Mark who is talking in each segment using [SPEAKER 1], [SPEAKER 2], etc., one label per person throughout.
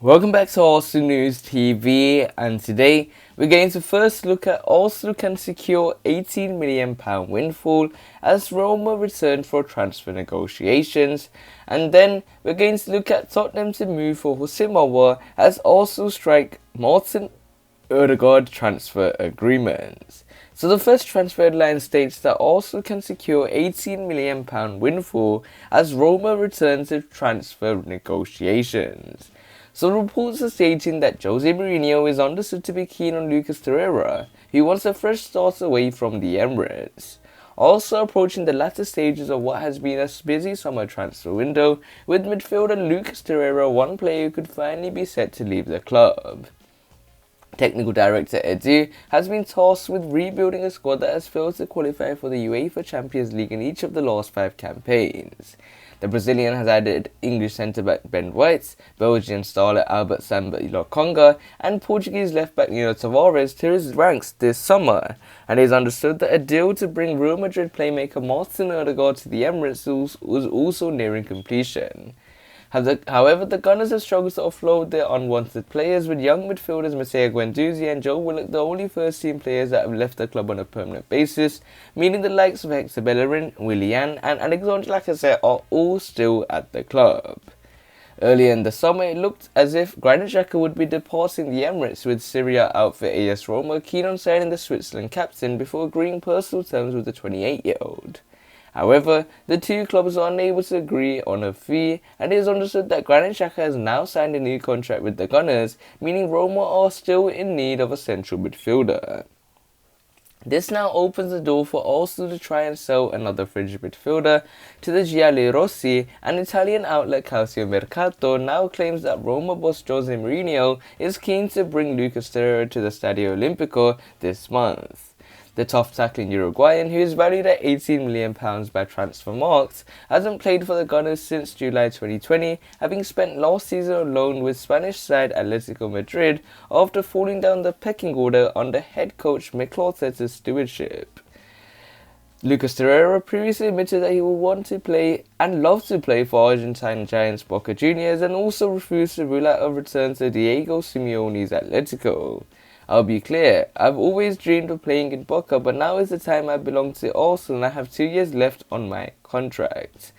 [SPEAKER 1] Welcome back to Arsenal News TV, and today we're going to first look at Arsenal can secure £18 million windfall as Roma return for transfer negotiations, and then we're going to look at Tottenham to move for Houssem Aouar as Arsenal strike Martin Ødegaard transfer agreements. So the first transfer headline states that Arsenal can secure £18 million windfall as Roma return to transfer negotiations. So reports are stating that Jose Mourinho is understood to be keen on Lucas Torreira, who wants a fresh start away from the Emirates. Also approaching the latter stages of what has been a busy summer transfer window, with midfielder Lucas Torreira one player who could finally be set to leave the club. Technical director Edu has been tasked with rebuilding a squad that has failed to qualify for the UEFA Champions League in each of the last 5 campaigns. The Brazilian has added English centre-back Ben White, Belgian starlet Albert Samba Lokonga, and Portuguese left-back Nuno Tavares to his ranks this summer, and it is understood that a deal to bring Real Madrid playmaker Martin Ødegaard to the Emirates was also nearing completion. However, the Gunners have struggled to offload their unwanted players, with young midfielders Matteo Guendouzi and Joe Willock the only first-team players that have left the club on a permanent basis, meaning the likes of Hector Bellerin, Willian and Alexandre Lacazette are all still at the club. Earlier in the summer, it looked as if Granit Xhaka would be departing the Emirates, with Syria outfit AS Roma keen on signing the Switzerland captain before agreeing personal terms with the 28-year-old. However, the two clubs are unable to agree on a fee, and it is understood that Granit Xhaka has now signed a new contract with the Gunners, meaning Roma are still in need of a central midfielder. This now opens the door for Arsenal to try and sell another fringe midfielder to the Giallorossi, and Italian outlet Calcio Mercato now claims that Roma boss Jose Mourinho is keen to bring Lucas Torreira to the Stadio Olimpico this month. The tough-tackling Uruguayan, who is valued at £18 million by Transfermarkt, hasn't played for the Gunners since July 2020, having spent last season on loan with Spanish side Atletico Madrid after falling down the pecking order under head coach Mikel Arteta's stewardship. Lucas Torreira previously admitted that he will want to play and love to play for Argentine giants Boca Juniors, and also refused to rule out a return to Diego Simeone's Atletico. I'll be clear, I've always dreamed of playing in Boca, but now is the time. I belong to Arsenal and I have 2 years left on my contract,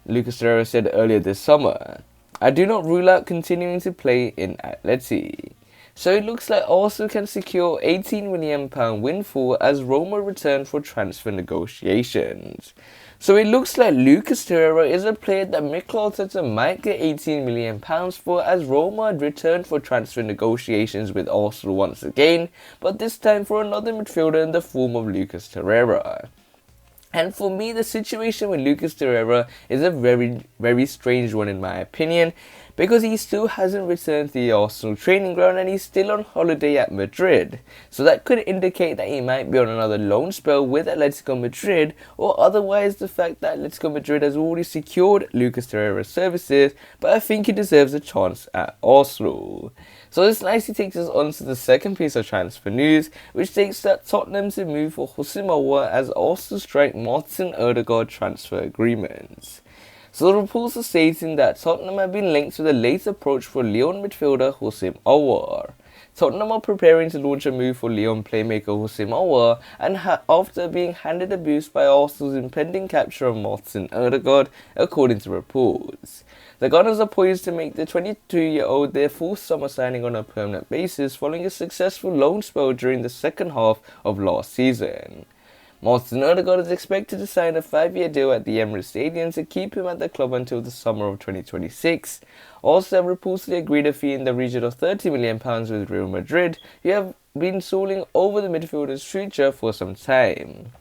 [SPEAKER 1] Lucas Torreira said earlier this summer. I do not rule out continuing to play in Atleti. So it looks like Arsenal can secure £18 million windfall as Roma return for transfer negotiations. So it looks like Lucas Torreira is a player that Mikel Arteta might get £18 million for, as Roma return for transfer negotiations with Arsenal once again, but this time for another midfielder in the form of Lucas Torreira. And for me, the situation with Lucas Torreira is a very, very strange one in my opinion, because he still hasn't returned to the Arsenal training ground and he's still on holiday at Madrid. So that could indicate that he might be on another loan spell with Atletico Madrid, or otherwise the fact that Atletico Madrid has already secured Lucas Torreira's services, but I think he deserves a chance at Arsenal. So this nicely takes us on to the second piece of transfer news, which states that Tottenham to move for Houssem Aouar as Arsenal strike Martin Ødegaard transfer agreements. So the reports are stating that Tottenham have been linked with a late approach for Lyon midfielder Houssem Aouar. Tottenham are preparing to launch a move for Lyon playmaker Houssem Aouar, and after being handed a boost by Arsenal's impending capture of Martin Ødegaard, according to reports. The Gunners are poised to make the 22-year-old their fourth summer signing on a permanent basis, following a successful loan spell during the second half of last season. Martin Ødegaard is expected to sign a 5-year deal at the Emirates Stadium to keep him at the club until the summer of 2026. Also have reportedly agreed a fee in the region of £30 million with Real Madrid, who have been stalling over the midfielder's future for some time.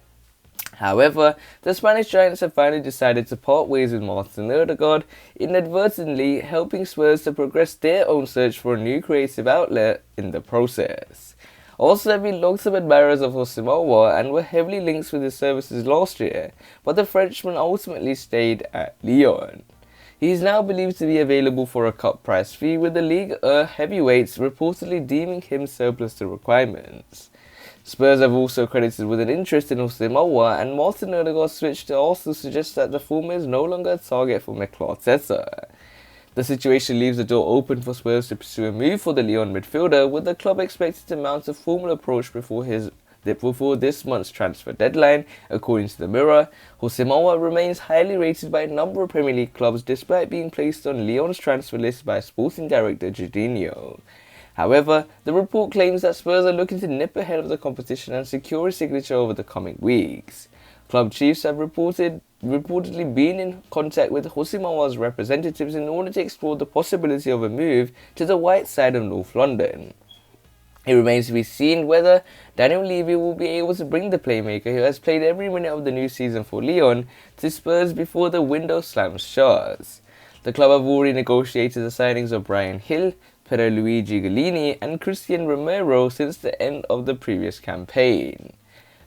[SPEAKER 1] However, the Spanish giants have finally decided to part ways with Martin Ødegaard, inadvertently helping Spurs to progress their own search for a new creative outlet in the process. Also, there have been lots of admirers of Houssem Aouar and were heavily linked with his services last year, but the Frenchman ultimately stayed at Lyon. He is now believed to be available for a cut price fee, with the Ligue 1 heavyweights reportedly deeming him surplus to requirements. Spurs have also credited with an interest in Houssem Aouar, and Martin Ødegaard's switch to Arsenal suggests that the former is no longer a target for Mikel Arteta. The situation leaves the door open for Spurs to pursue a move for the Lyon midfielder, with the club expected to mount a formal approach before this month's transfer deadline. According to the Mirror, Houssem Aouar remains highly rated by a number of Premier League clubs despite being placed on Lyon's transfer list by sporting director Jorginho. However, the report claims that Spurs are looking to nip ahead of the competition and secure a signature over the coming weeks. Club chiefs have reportedly been in contact with Houssem Aouar's representatives in order to explore the possibility of a move to the white side of North London. It remains to be seen whether Daniel Levy will be able to bring the playmaker, who has played every minute of the new season for Lyon, to Spurs before the window slams shut. The club have already negotiated the signings of Brian Hill, Pierluigi Gallini and Christian Romero since the end of the previous campaign.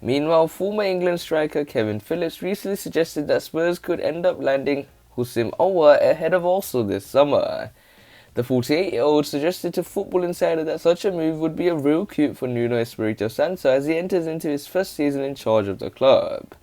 [SPEAKER 1] Meanwhile, former England striker Kevin Phillips recently suggested that Spurs could end up landing Houssem Aouar ahead of also this summer. The 48-year-old suggested to Football Insider that such a move would be a real coup for Nuno Espirito Santo as he enters into his first season in charge of the club.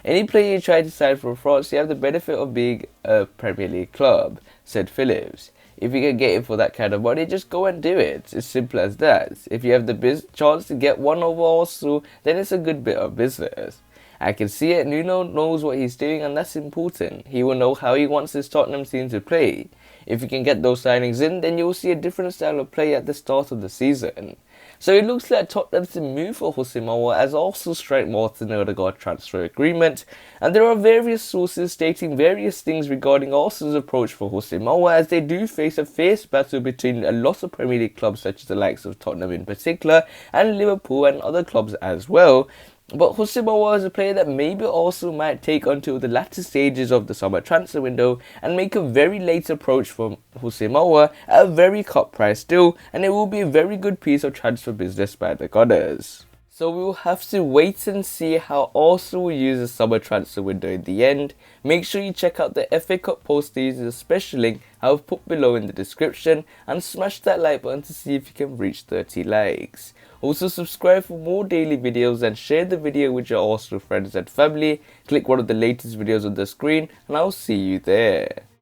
[SPEAKER 1] Any player you try to sign from France, you have the benefit of being a Premier League club, said Phillips. If you can get him for that kind of money, just go and do it. It's simple as that. If you have the chance to get one over Arsenal, then it's a good bit of business. I can see it. Nuno knows what he's doing, and that's important. He will know how he wants his Tottenham team to play. If you can get those signings in, then you will see a different style of play at the start of the season. So it looks like Tottenham to move for Houssem Aouar as also strike Martin Odegaard transfer agreement, and there are various sources stating various things regarding Arsenal's approach for Houssem Aouar, as they do face a fierce battle between a lot of Premier League clubs such as the likes of Tottenham in particular, and Liverpool and other clubs as well. But Houssem Aouar is a player that maybe also might take until the latter stages of the summer transfer window and make a very late approach for Houssem Aouar at a very cut price still, and it will be a very good piece of transfer business by the Gunners. So we will have to wait and see how Arsenal will use the summer transfer window in the end. Make sure you check out the FA Cup post to use the special link I have put below in the description, and smash that like button to see if you can reach 30 likes. Also subscribe for more daily videos and share the video with your Arsenal friends and family. Click one of the latest videos on the screen and I'll see you there.